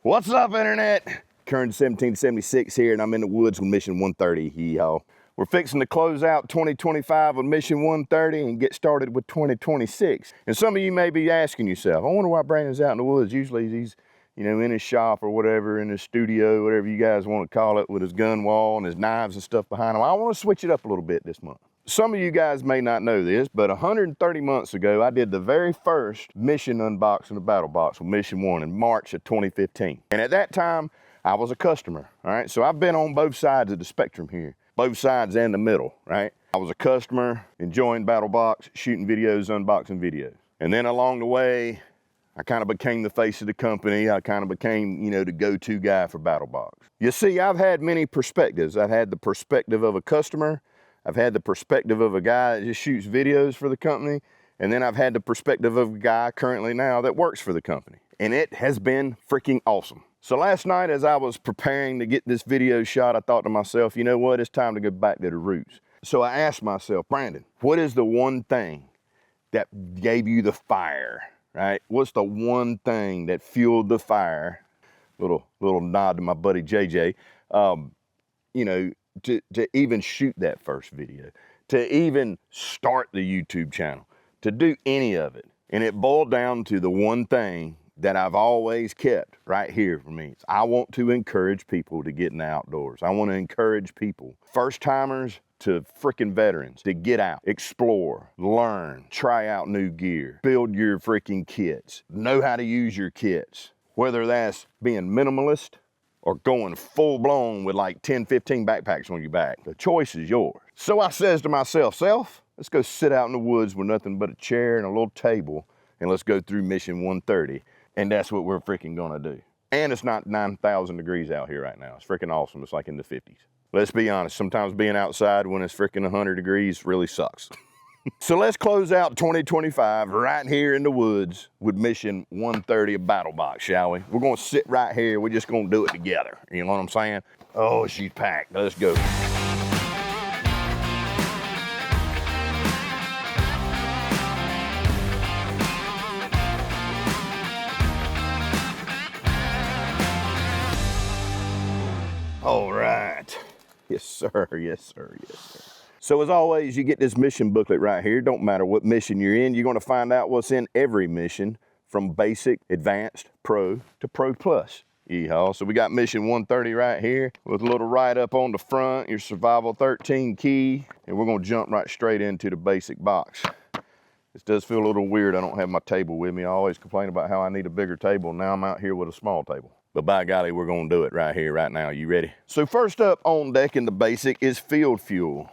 What's up, Internet? Current 1776 here, and I'm in the woods with Mission 130, y'all. We're fixing to close out 2025 with Mission 130 and get started with 2026. And some of you may be asking yourself, I wonder why Brandon's out in the woods. Usually he's, in his shop or whatever, in his studio, whatever you guys want to call it, with his gun wall and his knives and stuff behind him. I want to switch it up a little bit this month. Some of you guys may not know this, but 130 months ago, I did the very first mission unboxing of Battlbox with Mission 1 in March of 2015. And at that time, I was a customer, all right? So I've been on both sides of the spectrum here, both sides and the middle, right? I was a customer, enjoying Battlbox, shooting videos, unboxing videos. And then along the way, I kind of became the face of the company. I kind of became, the go-to guy for Battlbox. You see, I've had many perspectives. I've had the perspective of a customer. I've had the perspective of a guy that just shoots videos for the company. And then I've had the perspective of a guy currently now that works for the company. And it has been freaking awesome. So last night, as I was preparing to get this video shot, I thought to myself, you know what? It's time to go back to the roots. So I asked myself, Brandon, what is the one thing that gave you the fire, right? What's the one thing that fueled the fire? Little nod to my buddy JJ. To even shoot that first video, to even start the YouTube channel, to do any of it. And it boiled down to the one thing that I've always kept right here for me. I want to encourage people to get in the outdoors. I want to encourage people, first timers to freaking veterans, to get out, explore, learn, try out new gear, build your freaking kits, know how to use your kits, whether that's being minimalist or going full blown with like 10, 15 backpacks on your back. The choice is yours. So I says to myself, let's go sit out in the woods with nothing but a chair and a little table, and let's go through Mission 130. And that's what we're freaking gonna do. And it's not 9,000 degrees out here right now. It's freaking awesome. It's like in the 50s. Let's be honest, sometimes being outside when it's freaking 100 degrees really sucks. So let's close out 2025 right here in the woods with Mission 130 of Battlbox, shall we? We're gonna sit right here. We're just gonna do it together. You know what I'm saying? Oh, she's packed. Let's go. All right. Yes, sir. Yes, sir. Yes, sir. So as always, you get this mission booklet right here. Don't matter what mission you're in, you're gonna find out what's in every mission, from basic, advanced, pro to pro plus. Yeehaw. So we got Mission 130 right here with a little write-up on the front, your Survival 13 key, and we're gonna jump right straight into the basic box. This does feel a little weird. I don't have my table with me. I always complain about how I need a bigger table. Now I'm out here with a small table. But by golly, we're gonna do it right here, right now. You ready? So first up on deck in the basic is field fuel.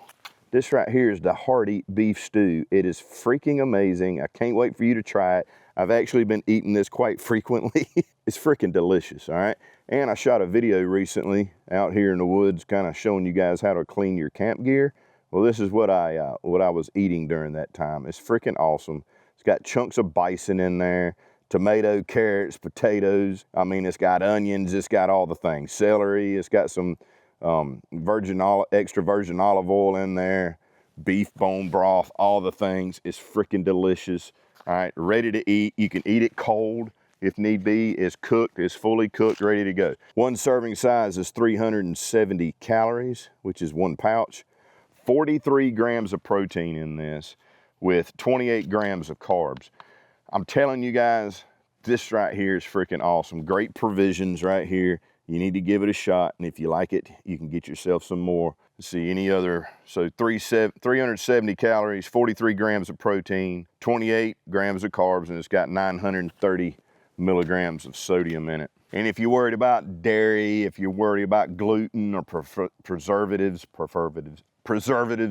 This right here is the hearty beef stew. It is freaking amazing. I can't wait for you to try it. I've actually been eating this quite frequently. It's freaking delicious, all right? And I shot a video recently out here in the woods, kind of showing you guys how to clean your camp gear. Well, this is what I was eating during that time. It's freaking awesome. It's got chunks of bison in there, tomato, carrots, potatoes. I mean, it's got onions. It's got all the things. Celery. It's got some extra virgin olive oil in there, beef bone broth, all the things. It's freaking delicious. All right, ready to eat. You can eat it cold if need be. It's cooked, it's fully cooked, ready to go. One serving size is 370 calories, which is one pouch. 43 grams of protein in this with 28 grams of carbs. I'm telling you guys, this right here is freaking awesome. Great provisions right here. You need to give it a shot, and if you like it, you can get yourself some more. Let's see, any other, so 370 calories, 43 grams of protein, 28 grams of carbs, and it's got 930 milligrams of sodium in it. And if you're worried about dairy, if you're worried about gluten or preservatives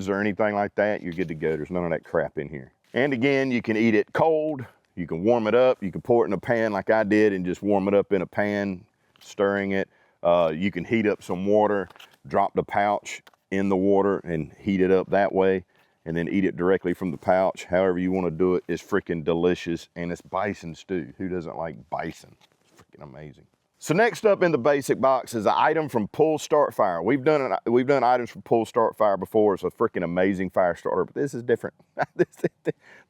or anything like that, you're good to go. There's none of that crap in here. And again, you can eat it cold, you can warm it up, you can pour it in a pan like I did and just warm it up in a pan, stirring it. You can heat up some water, drop the pouch in the water and heat it up that way, and then eat it directly from the pouch. However you want to do it, it's freaking delicious, and it's bison stew. Who doesn't like bison? It's freaking amazing. So next up in the basic box is an item from Pull Start Fire. We've done items from Pull Start Fire before. It's a freaking amazing fire starter, but this is different.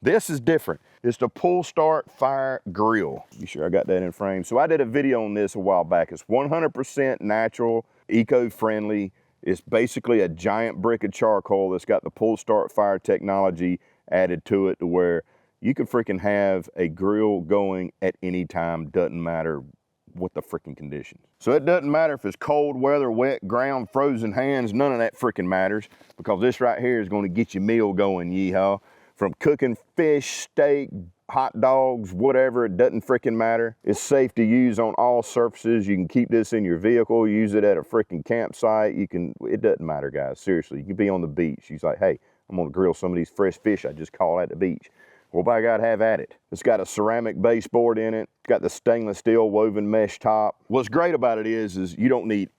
This is different. It's the Pull Start Fire Grill. Be sure I got that in frame. So I did a video on this a while back. It's 100% natural, eco-friendly. It's basically a giant brick of charcoal that's got the Pull Start Fire technology added to it to where you can freaking have a grill going at any time, doesn't matter what the freaking conditions. So it doesn't matter if it's cold weather, wet ground, frozen hands, none of that freaking matters, because this right here is going to get your meal going, yeehaw. From cooking fish, steak, hot dogs, whatever, it doesn't freaking matter. It's safe to use on all surfaces. You can keep this in your vehicle, use it at a freaking campsite. It doesn't matter, guys, seriously. You can be on the beach. She's like, hey, I'm gonna grill some of these fresh fish I just caught at the beach. Well, by God, have at it. It's got a ceramic baseboard in it. It's got the stainless steel woven mesh top. What's great about it is you don't need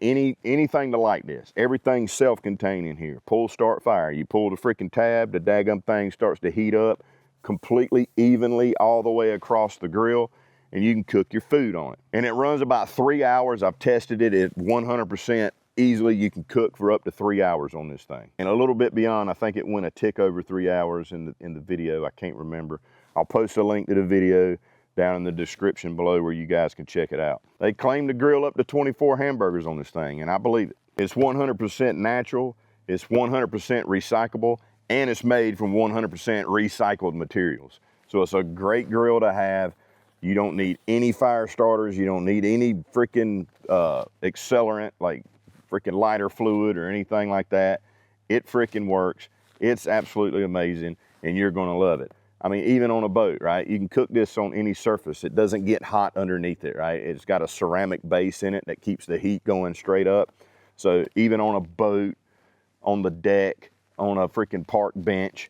anything to light this. Everything's self-contained in here. Pull Start Fire. You pull the freaking tab, the daggum thing starts to heat up completely evenly all the way across the grill, and you can cook your food on it. And it runs about 3 hours. I've tested it at 100%. Easily you can cook for up to 3 hours on this thing. And a little bit beyond, I think it went a tick over 3 hours in the video, I can't remember. I'll post a link to the video down in the description below where you guys can check it out. They claim to grill up to 24 hamburgers on this thing, and I believe it. It's 100% natural, it's 100% recyclable, and it's made from 100% recycled materials. So it's a great grill to have. You don't need any fire starters, you don't need any freaking accelerant like freaking lighter fluid or anything like that. It freaking works. It's absolutely amazing, and you're gonna love it. I mean, even on a boat, right? You can cook this on any surface. It doesn't get hot underneath it, right? It's got a ceramic base in it that keeps the heat going straight up. So even on a boat, on the deck, on a freaking park bench,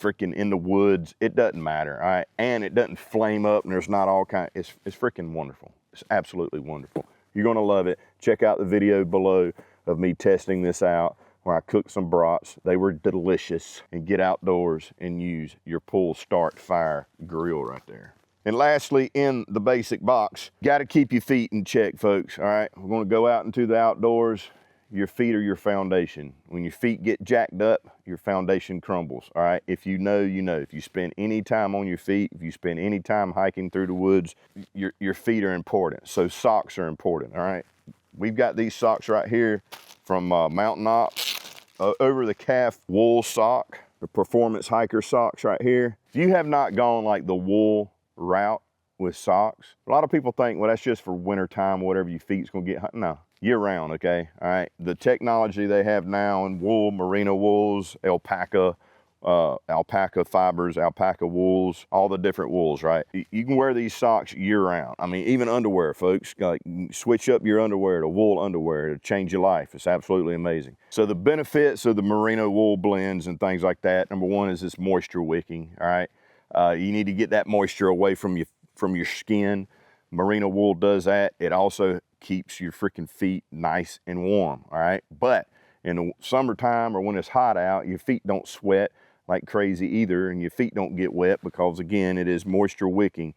freaking in the woods, it doesn't matter, all right? And it doesn't flame up, and there's not all kind, it's freaking wonderful. It's absolutely wonderful. You're gonna love it. Check out the video below of me testing this out where I cooked some brats. They were delicious. And get outdoors and use your Pull Start Fire grill right there. And lastly, in the basic box, gotta keep your feet in check, folks, all right? We're gonna go out into the outdoors. Your feet are your foundation. When your feet get jacked up, your foundation crumbles, all right? If you know, you know. If you spend any time on your feet, if you spend any time hiking through the woods, your feet are important. So socks are important, all right? We've got these socks right here from Mountain Ops, over the calf wool sock, the performance hiker socks right here. If you have not gone like the wool route with socks, a lot of people think, well, that's just for winter time, whatever your feet's gonna get hot. No. Year round, okay, all right? The technology they have now in wool, merino wools, alpaca fibers, alpaca wools, all the different wools, right? You can wear these socks year round. I mean, even underwear, folks, like switch up your underwear to wool underwear to change your life. It's absolutely amazing. So the benefits of the merino wool blends and things like that, number one is it's moisture wicking, all right? You need to get that moisture away from your skin. Merino wool does that. It also keeps your freaking feet nice and warm, all right? But in the summertime or when it's hot out, your feet don't sweat like crazy either, and your feet don't get wet because, again, it is moisture wicking.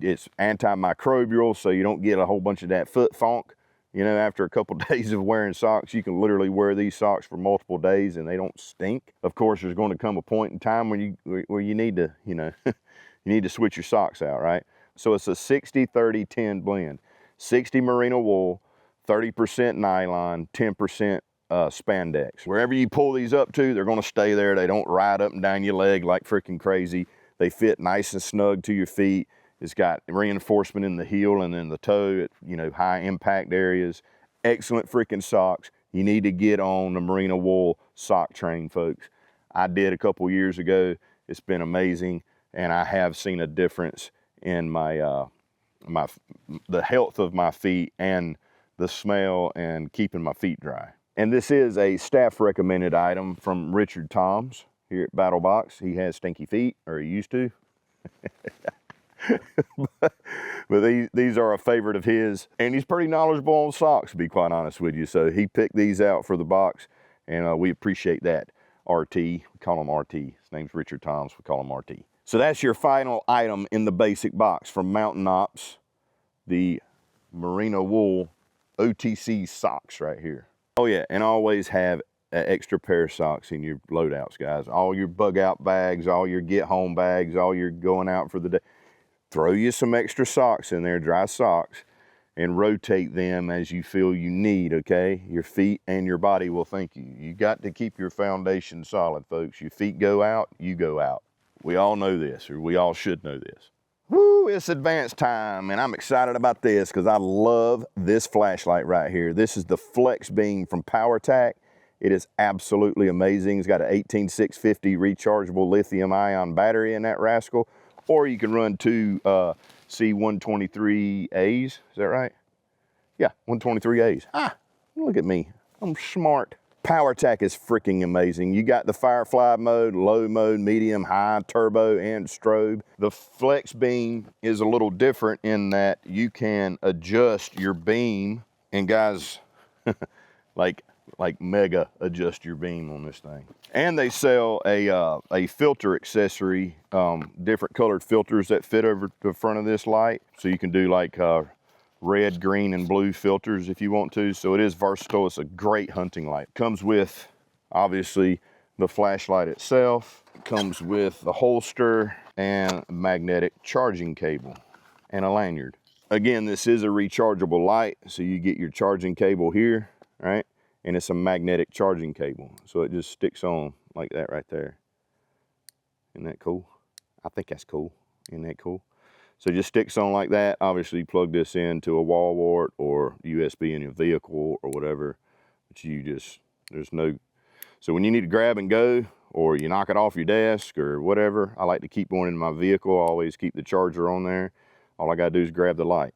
It's antimicrobial, so you don't get a whole bunch of that foot funk. You know, after a couple days of wearing socks, you can literally wear these socks for multiple days and they don't stink. Of course, there's going to come a point in time where you need to, you know, you need to switch your socks out, right? So it's a 60-30-10 blend. 60 merino wool, 30% nylon, 10% spandex. Wherever you pull these up to, they're gonna stay there. They don't ride up and down your leg like freaking crazy. They fit nice and snug to your feet. It's got reinforcement in the heel and in the toe, you know, high impact areas. Excellent freaking socks. You need to get on the merino wool sock train, folks. I did a couple years ago. It's been amazing, and I have seen a difference in my the health of my feet and the smell and keeping my feet dry. And this is a staff recommended item from Richard Toms here at Battlbox. He has stinky feet, or he used to. but these are a favorite of his, and he's pretty knowledgeable on socks, to be quite honest with you. So he picked these out for the box, and we appreciate that. RT, we call him RT. His name's Richard Toms, we call him RT. So that's your final item in the basic box from Mountain Ops, the merino wool OTC socks right here. Oh yeah, and always have an extra pair of socks in your loadouts, guys. All your bug out bags, all your get home bags, all your going out for the day. Throw you some extra socks in there, dry socks, and rotate them as you feel you need, okay? Your feet and your body will thank you. You got to keep your foundation solid, folks. Your feet go out, you go out. We all know this, or we all should know this. Woo, it's advanced time, and I'm excited about this because I love this flashlight right here. This is the FlexBeam from Powertac. It is absolutely amazing. It's got an 18650 rechargeable lithium ion battery in that rascal, or you can run two C123As, is that right? Yeah, 123As. Ah, look at me, I'm smart. Powertac is freaking amazing. You got the Firefly mode, low mode, medium, high, turbo, and strobe. The FlexBeam is a little different in that you can adjust your beam, and guys, like mega adjust your beam on this thing. And they sell a filter accessory, different colored filters that fit over the front of this light. So you can do like red, green, and blue filters if you want to. So it is versatile. It's a great hunting light. Comes with, obviously, the flashlight itself. It comes with the holster and magnetic charging cable and a lanyard. Again, this is a rechargeable light. So you get your charging cable here, right? And it's a magnetic charging cable. So it just sticks on like that right there. Isn't that cool? I think that's cool. Isn't that cool? So it just sticks on like that. Obviously, you plug this into a wall wart or USB in your vehicle or whatever. But you just, there's no, so when you need to grab and go, or you knock it off your desk or whatever, I like to keep one in my vehicle. I always keep the charger on there. All I gotta do is grab the light,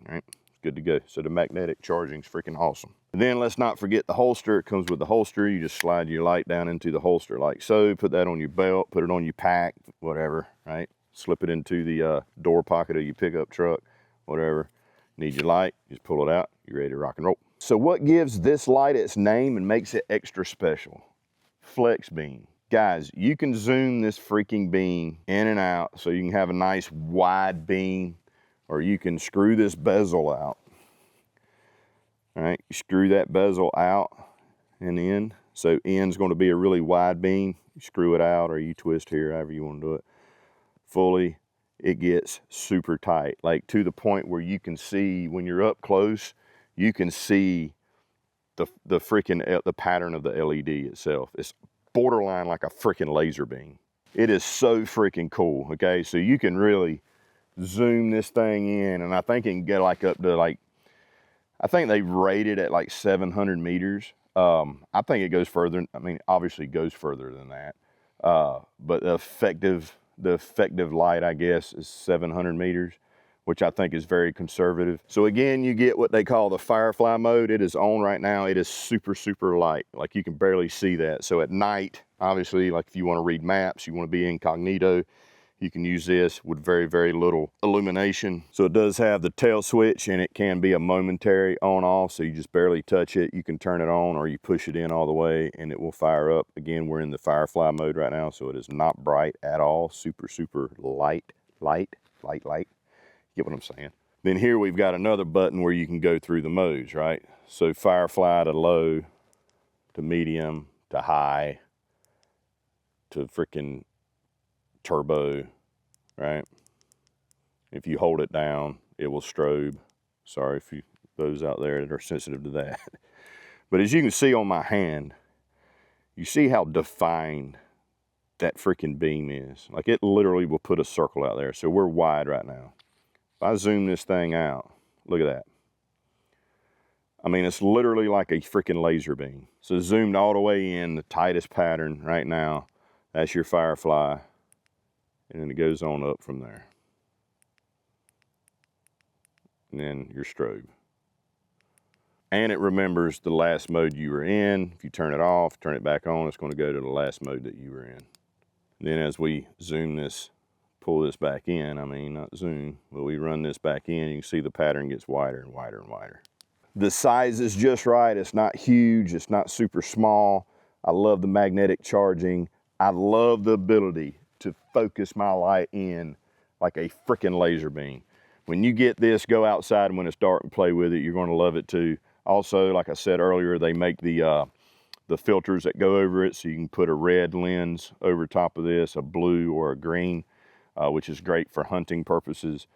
all right? Good to go. So the magnetic charging is freaking awesome. And then let's not forget the holster. It comes with the holster. You just slide your light down into the holster like so. Put that on your belt, put it on your pack, whatever, right? Slip it into the door pocket of your pickup truck, whatever. Need your light, just pull it out, you're ready to rock and roll. So what gives this light its name and makes it extra special? FlexBeam. Guys, you can zoom this freaking beam in and out so you can have a nice wide beam, or you can screw this bezel out. All right, you screw that bezel out and in. So end's gonna be a really wide beam. You screw it out or you twist here, however you wanna do it. Fully, it gets super tight, like to the point where you can see, when you're up close, you can see the freaking, the pattern of the LED itself. It's borderline like a freaking laser beam. It is so freaking cool, okay? So you can really zoom this thing in, and I think it can get like up to like, I think they rate it at like 700 meters. I think it goes further. I mean, obviously it goes further than that. But the effective light, I guess, is 700 meters, which I think is very conservative. So again, you get what they call the Firefly mode. It is on right now. It is super, super light. Like you can barely see that. So at night, obviously, like if you want to read maps, you want to be incognito, you can use this with very, very little illumination. So it does have the tail switch, and it can be a momentary on off. So you just barely touch it. You can turn it on, or you push it in all the way and it will fire up. Again, we're in the Firefly mode right now. So it is not bright at all. Super, super light. Get what I'm saying? Then here we've got another button where you can go through the modes, right? So Firefly to low, to medium, to high, to freaking turbo, right? If you hold it down, it will strobe. Sorry if you, those out there that are sensitive to that. But as you can see on my hand, you see how defined that freaking beam is. Like it literally will put a circle out there. So we're wide right now. If I zoom this thing out, look at that. I mean, it's literally like a freaking laser beam. So zoomed all the way in, the tightest pattern right now, that's your Firefly. And then it goes on up from there. And then your strobe. And it remembers the last mode you were in. If you turn it off, turn it back on, it's going to go to the last mode that you were in. And then as we zoom this, pull this back in, I mean, not zoom, but we run this back in, you can see the pattern gets wider and wider and wider. The size is just right. It's not huge. It's not super small. I love the magnetic charging. I love the ability to focus my light in like a freaking laser beam. When you get this, go outside when it's dark and play with it. You're gonna love it too. Also, like I said earlier, they make the filters that go over it, so you can put a red lens over top of this, a blue or a green, which is great for hunting purposes.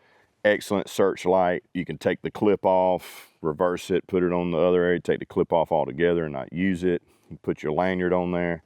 Excellent searchlight. You can take the clip off, reverse it, put it on the other area, take the clip off altogether and not use it. You put your lanyard on there.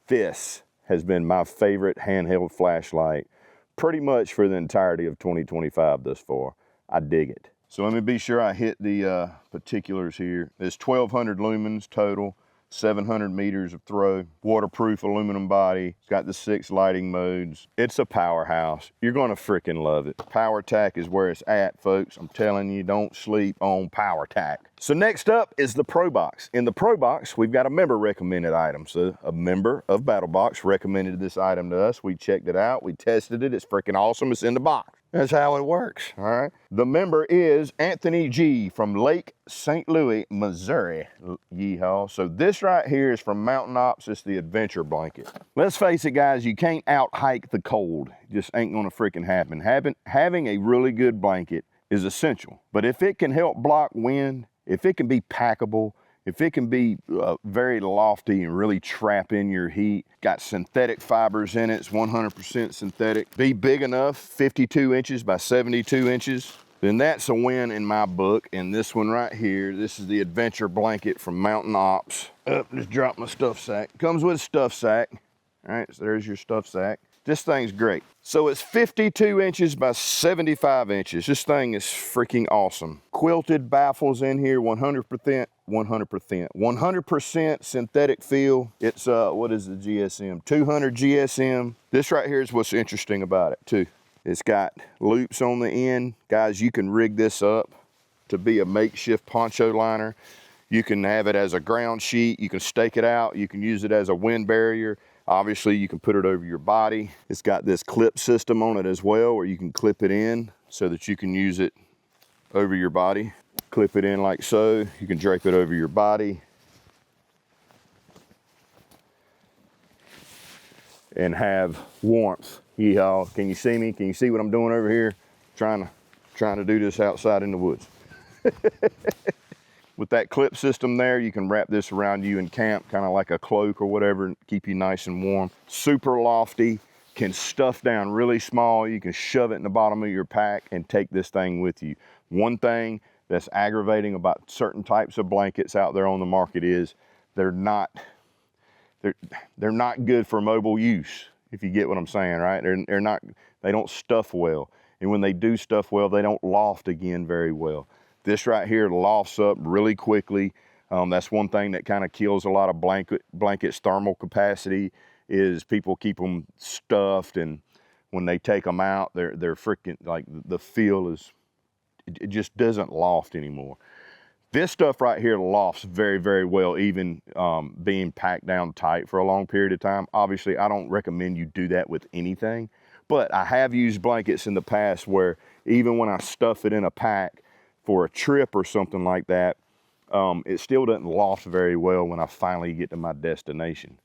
This has been my favorite handheld flashlight pretty much for the entirety of 2025 thus far. I dig it. So let me be sure I hit the particulars here. There's 1,200 lumens total. 700 meters of throw, waterproof aluminum body. It's got the 6 lighting modes. It's a powerhouse. You're gonna freaking love it. Powertac is where it's at, folks. I'm telling you, don't sleep on Powertac. So next up is the Pro Box. In the Pro Box, we've got a member recommended item. So a member of Battlbox recommended this item to us. We checked it out, we tested it. It's freaking awesome. It's in the box. That's how it works, all right? The member is Anthony G from Lake St. Louis, Missouri. Yeehaw. So this right here is from Mountain Ops. It's the adventure blanket. Let's face it, guys, you can't out hike the cold. It just ain't gonna freaking happen. Having a really good blanket is essential. But if it can help block wind, if it can be packable, if it can be very lofty and really trap in your heat, got synthetic fibers in it, it's 100% synthetic, be big enough, 52 inches by 72 inches, then that's a win in my book. And this one right here, this is the adventure blanket from Mountain Ops. Just dropped my stuff sack. Comes with a stuff sack. All right, so there's your stuff sack. This thing's great. So it's 52 inches by 75 inches. This thing is freaking awesome. Quilted baffles in here, 100% synthetic feel. It's, what is the GSM? 200 GSM. This right here is what's interesting about it too. It's got loops on the end. Guys, you can rig this up to be a makeshift poncho liner. You can have it as a ground sheet. You can stake it out. You can use it as a wind barrier. Obviously, you can put it over your body. It's got this clip system on it as well, where you can clip it in so that you can use it over your body. Clip it in like so. You can drape it over your body and have warmth. Yeehaw. Can you see me? Can you see what I'm doing over here? Trying to do this outside in the woods. With that clip system there, you can wrap this around you in camp, kind of like a cloak or whatever, and keep you nice and warm. Super lofty, can stuff down really small. You can shove it in the bottom of your pack and take this thing with you. One thing that's aggravating about certain types of blankets out there on the market is they're not good for mobile use, if you get what I'm saying, right? They don't stuff well. And when they do stuff well, they don't loft again very well. This right here lofts up really quickly. That's one thing that kind of kills a lot of blankets' thermal capacity, is people keep them stuffed, and when they take them out, they're freaking, like, the feel is, it just doesn't loft anymore. This stuff right here lofts very, very well, even being packed down tight for a long period of time. Obviously, I don't recommend you do that with anything, but I have used blankets in the past where even when I stuff it in a pack for a trip or something like that, it still doesn't loft very well when I finally get to my destination.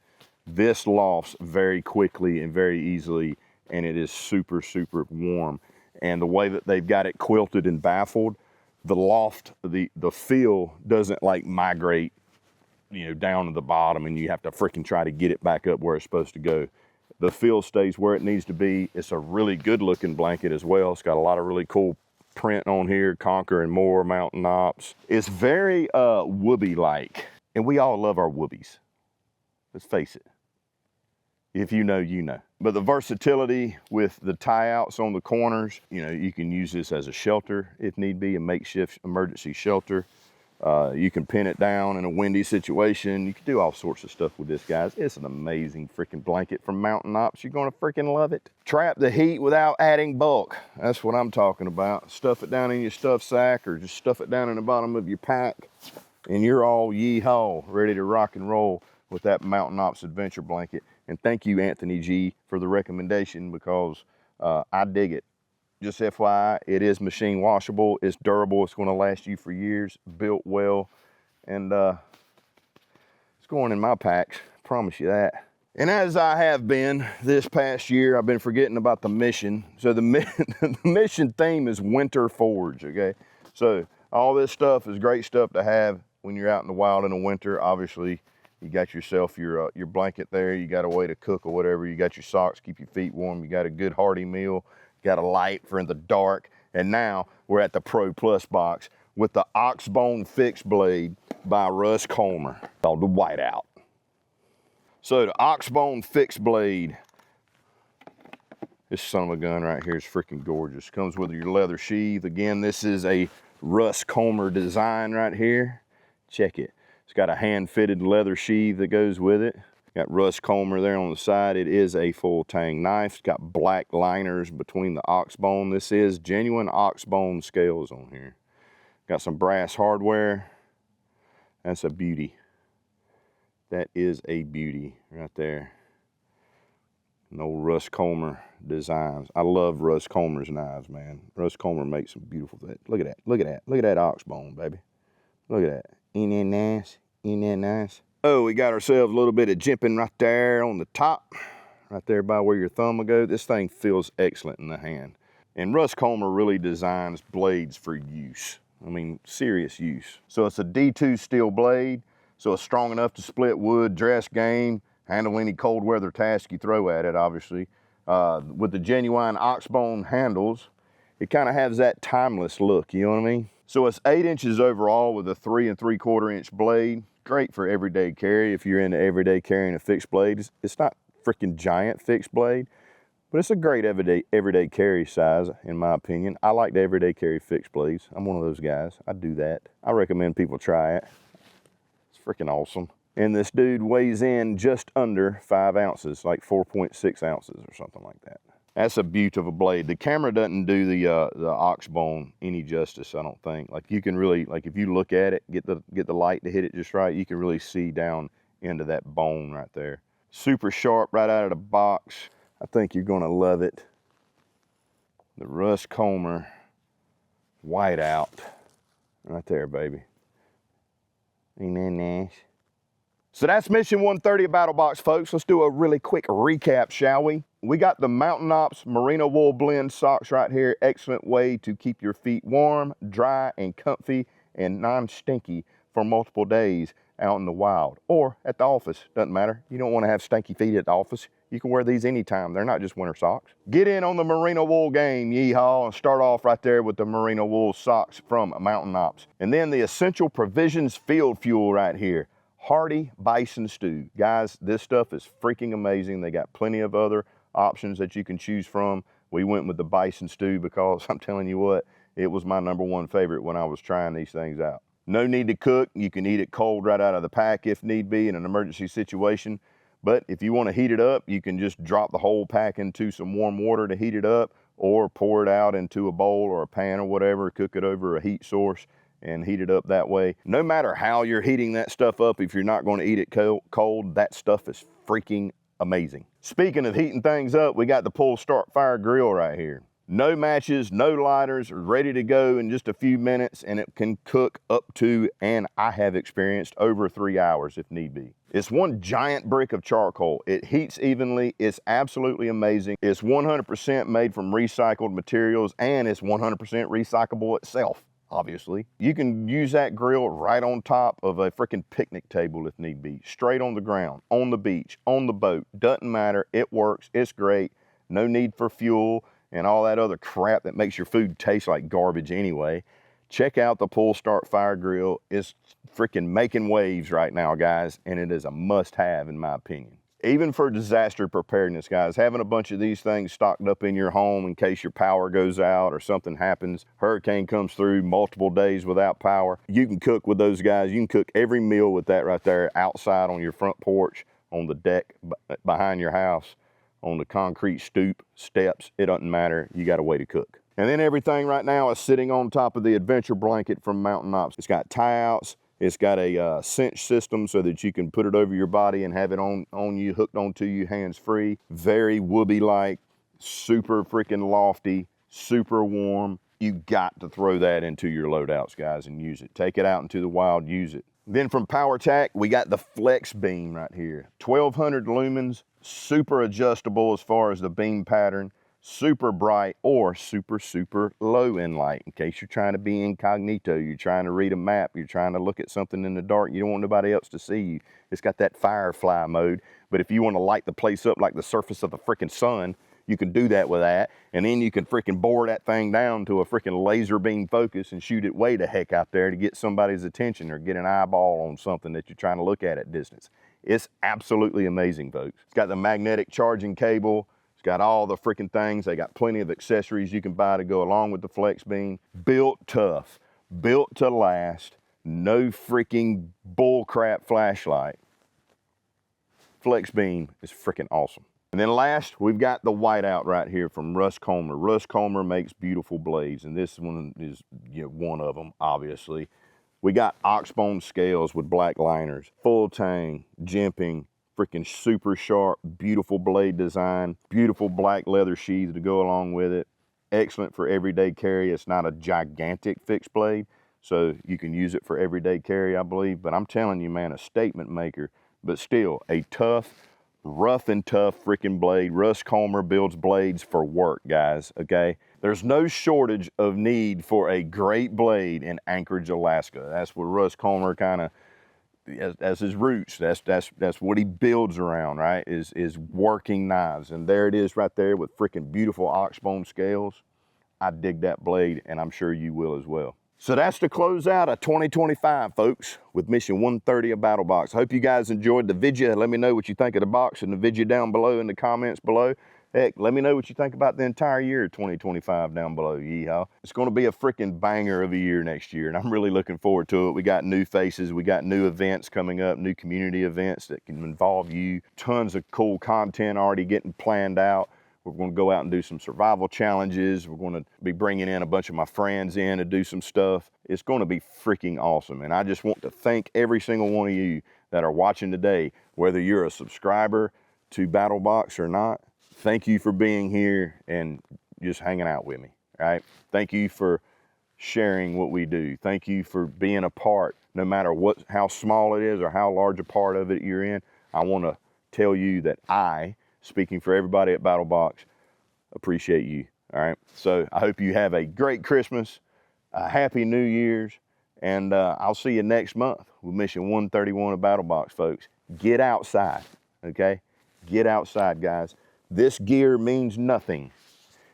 This lofts very quickly and very easily, and it is super, super warm. And the way that they've got it quilted and baffled, the loft, the feel doesn't like migrate, down to the bottom, and you have to freaking try to get it back up where it's supposed to go. The feel stays where it needs to be. It's a really good looking blanket as well. It's got a lot of really cool print on here, Kommer and More, Mountain Ops. It's very whoopee-like, and we all love our whoopies. Let's face it. If you know, you know. But the versatility with the tie-outs on the corners, you can use this as a shelter if need be, a makeshift emergency shelter. You can pin it down in a windy situation. You can do all sorts of stuff with this, guys. It's an amazing freaking blanket from Mountain Ops. You're gonna freaking love it. Trap the heat without adding bulk. That's what I'm talking about. Stuff it down in your stuff sack, or just stuff it down in the bottom of your pack, and you're all yee-haw, ready to rock and roll with that Mountain Ops adventure blanket. And thank you, Anthony G, for the recommendation, because I dig it. Just FYI, it is machine washable, it's durable, it's gonna last you for years, built well, and it's going in my packs, promise you that. And as I have been this past year, I've been forgetting about the mission. So the mission theme is winter forage, okay? So all this stuff is great stuff to have when you're out in the wild in the winter. Obviously, you got yourself your blanket there. You got a way to cook or whatever. You got your socks, keep your feet warm. You got a good hearty meal. Got a light for in the dark. And now we're at the Pro Plus box with the Oxbone fixed blade by Russ Kommer called the Whiteout. So the Oxbone fixed blade, this son of a gun right here is freaking gorgeous. Comes with your leather sheath. Again, this is a Russ Kommer design right here. Check it. It's got a hand-fitted leather sheath that goes with it. Got Russ Kommer there on the side. It is a full tang knife. It's got black liners between the oxbone. This is genuine oxbone scales on here. Got some brass hardware. That's a beauty. That is a beauty right there. No Russ Kommer designs. I love Russ Kommer's knives, man. Russ Kommer makes some beautiful things. Look at that. Look at that. Look at that oxbone, baby. Look at that. Ain't that nice? Ain't that nice? Oh, we got ourselves a little bit of jimping right there on the top. Right there by where your thumb will go. This thing feels excellent in the hand. And Russ Kommer really designs blades for use. I mean, serious use. So it's a D2 steel blade. So it's strong enough to split wood, dress game, handle any cold weather task you throw at it, obviously. With the genuine oxbone handles, it kind of has that timeless look, you know what I mean? So it's 8 inches overall with a 3 3/4 inch blade. Great for everyday carry if you're into everyday carrying a fixed blade. It's not freaking giant fixed blade, but it's a great everyday carry size, in my opinion. I like the everyday carry fixed blades. I'm one of those guys. I do that. I recommend people try it. Freaking awesome. And this dude weighs in just under 5 ounces, like 4.6 ounces or something like that. That's a beauty of a blade. The camera doesn't do the oxbone any justice, I don't think. Like you can really, like if you look at it, get the light to hit it just right, you can really see down into that bone right there. Super sharp right out of the box. I think you're gonna love it. The Russ Kommer Whiteout right there, baby. Ain't that nice? So that's mission 130 of Battlebox, folks. Let's do a really quick recap, shall we? We got the Mountain Ops Merino wool blend socks right here. Excellent way to keep your feet warm, dry, and comfy, and non-stinky for multiple days out in the wild or at the office. Doesn't matter. You don't want to have stinky feet at the office. You can wear these anytime. They're not just winter socks. Get in on the Merino wool game, yeehaw, and start off right there with the Merino wool socks from Mountain Ops. And then the Essential Provisions Field Fuel right here. Hearty Bison stew. Guys, this stuff is freaking amazing. They got plenty of other options that you can choose from. We went with the Bison stew because I'm telling you what, it was my #1 favorite when I was trying these things out. No need to cook. You can eat it cold right out of the pack if need be in an emergency situation. But if you want to heat it up, you can just drop the whole pack into some warm water to heat it up, or pour it out into a bowl or a pan or whatever, cook it over a heat source and heat it up that way. No matter how you're heating that stuff up, if you're not going to eat it cold, that stuff is freaking amazing. Speaking of heating things up, we got the Pull Start Fire grill right here. No matches, no lighters, ready to go in just a few minutes, and it can cook up to, and I have experienced, over 3 hours if need be. It's one giant brick of charcoal. It heats evenly. It's absolutely amazing. It's 100% made from recycled materials, and it's 100% recyclable itself, obviously. You can use that grill right on top of a freaking picnic table if need be. Straight on the ground, on the beach, on the boat. Doesn't matter. It works. It's great. No need for fuel and all that other crap that makes your food taste like garbage anyway. Check out the Pull Start Fire Grill. It's freaking making waves right now, guys, and it is a must-have in my opinion. Even for disaster preparedness, guys, having a bunch of these things stocked up in your home in case your power goes out or something happens, hurricane comes through, multiple days without power, you can cook with those guys. You can cook every meal with that right there outside on your front porch, on the deck behind your house, on the concrete stoop, steps. It doesn't matter. You got a way to cook. And then everything right now is sitting on top of the adventure blanket from Mountain Ops. It's got tie-outs. It's got a cinch system so that you can put it over your body and have it on you, hooked onto you, hands-free. Very whoopee-like, super freaking lofty, super warm. You got to throw that into your loadouts, guys, and use it. Take it out into the wild, use it. Then from Powertac, we got the FlexBeam right here. 1200 lumens, super adjustable as far as the beam pattern, super bright or super low in light. In case you're trying to be incognito, you're trying to read a map, you're trying to look at something in the dark, you don't want nobody else to see you. It's got that firefly mode, but if you want to light the place up like the surface of the freaking sun, you can do that with that, and then you can freaking bore that thing down to a freaking laser beam focus and shoot it way the heck out there to get somebody's attention or get an eyeball on something that you're trying to look at distance. It's absolutely amazing, folks. It's got the magnetic charging cable. It's got all the freaking things. They got plenty of accessories you can buy to go along with the FlexBeam. Built tough, built to last, no freaking bullcrap flashlight. FlexBeam is freaking awesome. And then last, we've got the Whiteout right here from Russ Kommer. Russ Kommer makes beautiful blades, and this one is one of them, obviously. We got oxbone scales with black liners, full tang, jimping, freaking super sharp, beautiful blade design, beautiful black leather sheaths to go along with it. Excellent for everyday carry. It's not a gigantic fixed blade, so you can use it for everyday carry, I believe. But I'm telling you, man, a statement maker, but still a tough, rough and tough freaking blade. Russ Kommer builds blades for work, guys, okay? There's no shortage of need for a great blade in Anchorage, Alaska. That's where Russ Kommer kind of, as his roots, that's what he builds around, right, is working knives. And there it is right there with freaking beautiful oxbone scales. I dig that blade, and I'm sure you will as well. So that's to close out of 2025, folks, with mission 130 of Battlebox. I hope you guys enjoyed the video. Let me know what you think of the box in the video down below in the comments below. Heck, let me know what you think about the entire year of 2025 down below. Yeehaw. It's going to be a freaking banger of a year next year, and I'm really looking forward to it. We got new faces. We got new events coming up, new community events that can involve you. Tons of cool content already getting planned out. We're going to go out and do some survival challenges. We're going to be bringing in a bunch of my friends in to do some stuff. It's going to be freaking awesome. And I just want to thank every single one of you that are watching today, whether you're a subscriber to Battlebox or not. Thank you for being here and just hanging out with me, right? Thank you for sharing what we do. Thank you for being a part, no matter how small it is or how large a part of it you're in. I want to tell you that I, speaking for everybody at Battlebox, appreciate you, all right? So I hope you have a great Christmas, a happy New Year's, and I'll see you next month with mission 131 of Battlebox, folks. Get outside, okay? Get outside, guys. This gear means nothing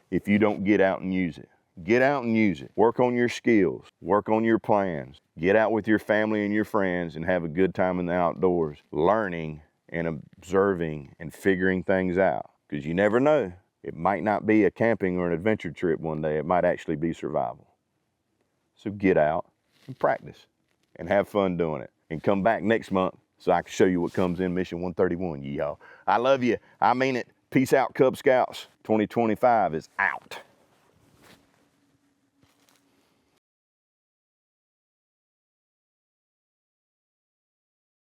if you don't get out and use it. Get out and use it. Work on your skills. Work on your plans. Get out with your family and your friends and have a good time in the outdoors, learning and observing and figuring things out, because you never know. It might not be a camping or an adventure trip one day. It might actually be survival. So get out and practice and have fun doing it, and come back next month so I can show you what comes in mission 131. Yeehaw. I love you. I mean it. Peace out, Cub Scouts. 2025 is out.